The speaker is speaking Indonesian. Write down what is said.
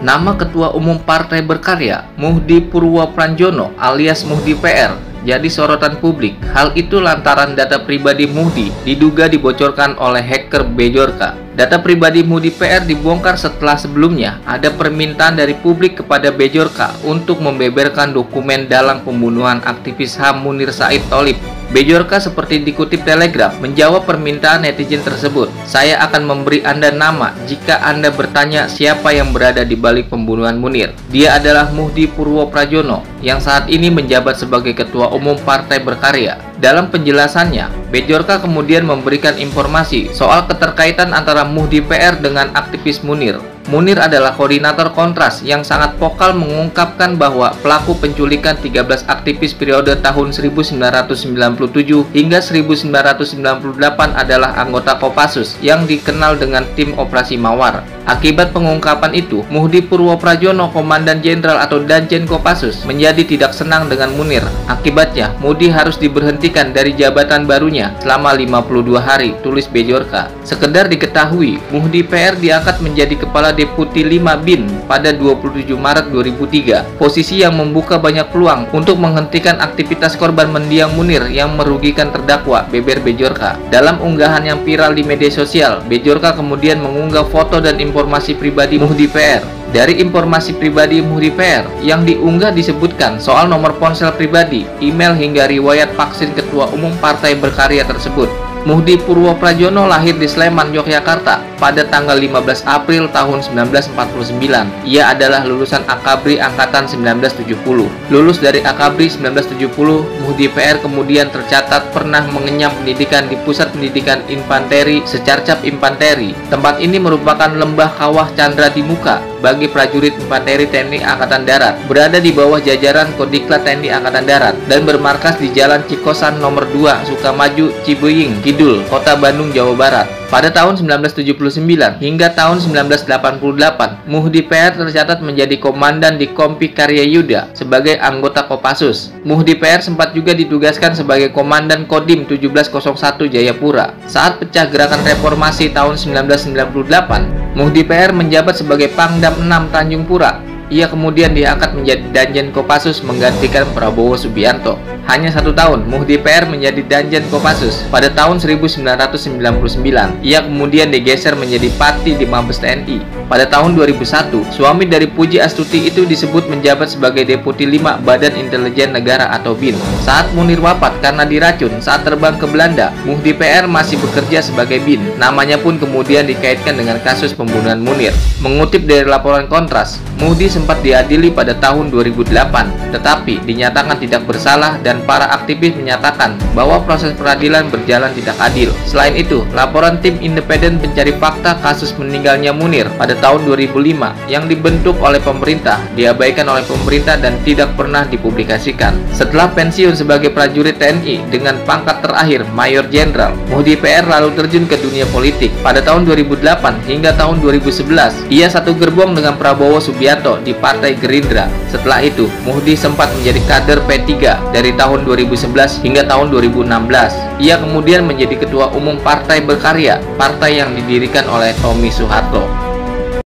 Nama Ketua Umum Partai Berkarya, Muhdi Purwopranjono alias Muhdi PR, jadi sorotan publik. Hal itu lantaran data pribadi Muhdi diduga dibocorkan oleh hacker Bejorka. Data pribadi Muhdi PR dibongkar setelah sebelumnya ada permintaan dari publik kepada Bejorka untuk membeberkan dokumen dalam pembunuhan aktivis HAM Munir Said Tholib. Bejorka seperti dikutip Telegraph menjawab permintaan netizen tersebut. "Saya akan memberi Anda nama jika Anda bertanya siapa yang berada di balik pembunuhan Munir. Dia adalah Muhdi Purwopranjono yang saat ini menjabat sebagai Ketua Umum Partai Berkarya." Dalam penjelasannya, Bejorka kemudian memberikan informasi soal keterkaitan antara Muhdi PR dengan aktivis Munir. Munir adalah koordinator Kontras yang sangat vokal mengungkapkan bahwa pelaku penculikan 13 aktivis periode tahun 1997 hingga 1998 adalah anggota Kopassus yang dikenal dengan tim operasi Mawar. Akibat pengungkapan itu, Muhdi Purwopranjono, Komandan Jenderal atau Danjen Kopassus, menjadi tidak senang dengan Munir. Akibatnya, Muhdi harus diberhentikan dari jabatan barunya selama 52 hari, tulis Bejorka. Sekedar diketahui, Muhdi PR diangkat menjadi Kepala Deputi 5 BIN pada 27 Maret 2003, posisi yang membuka banyak peluang untuk menghentikan aktivitas korban mendiang Munir yang merugikan terdakwa, beber Bejorka. Dalam unggahan yang viral di media sosial, Bejorka kemudian mengunggah foto dan informasi pribadi Muhdi PR. Dari informasi pribadi Muhdi PR yang diunggah disebutkan soal nomor ponsel pribadi, email hingga riwayat vaksin Ketua Umum Partai Berkarya tersebut. Muhdi Purwopranjono lahir di Sleman, Yogyakarta pada tanggal 15 April tahun 1949. Ia adalah lulusan Akabri Angkatan 1970. Lulus dari Akabri 1970, Muhdi PR kemudian tercatat pernah mengenyam pendidikan di Pusat Pendidikan Infanteri Secarcap Infanteri. Tempat ini merupakan lembah kawah Chandra di Muka bagi prajurit infanteri TNI Angkatan Darat, berada di bawah jajaran Kodiklat TNI Angkatan Darat dan bermarkas di Jalan Cikosan nomor 2, Sukamaju, Cibuying Kidul, Kota Bandung, Jawa Barat. Pada tahun 1979 hingga tahun 1988, Muhdi PR tercatat menjadi komandan di Kompi Karya Yuda sebagai anggota Kopassus. Muhdi PR sempat juga ditugaskan sebagai komandan Kodim 1701 Jayapura. Saat pecah gerakan reformasi tahun 1998, Muhdi PR menjabat sebagai Pangdam 6 Tanjung Pura. Ia kemudian diangkat menjadi Danjen Kopassus menggantikan Prabowo Subianto. Hanya 1 tahun, Muhdi PR menjadi Danjen Kopassus. Pada tahun 1999, ia kemudian digeser menjadi Pati di Mabes TNI. Pada tahun 2001, suami dari Puji Astuti itu disebut menjabat sebagai Deputi 5 Badan Intelijen Negara atau BIN. Saat Munir wafat karena diracun saat terbang ke Belanda, Muhdi PR masih bekerja sebagai BIN. Namanya pun kemudian dikaitkan dengan kasus pembunuhan Munir. Mengutip dari laporan Kontras, Muhdi sempat diadili pada tahun 2008, tetapi dinyatakan tidak bersalah dan para aktivis menyatakan bahwa proses peradilan berjalan tidak adil. Selain itu, laporan tim independen pencari fakta kasus meninggalnya Munir pada tahun 2005 yang dibentuk oleh pemerintah diabaikan oleh pemerintah dan tidak pernah dipublikasikan. Setelah pensiun sebagai prajurit TNI dengan pangkat terakhir Mayor Jenderal, Muhdi PR lalu terjun ke dunia politik. Pada tahun 2008 hingga tahun 2011, ia satu gerbong dengan Prabowo Subianto di Partai Gerindra. Setelah itu, Muhdi sempat menjadi kader P3 dari tahun 2011 hingga tahun 2016. Ia kemudian menjadi Ketua Umum Partai Berkarya, partai yang didirikan oleh Tommy Soeharto.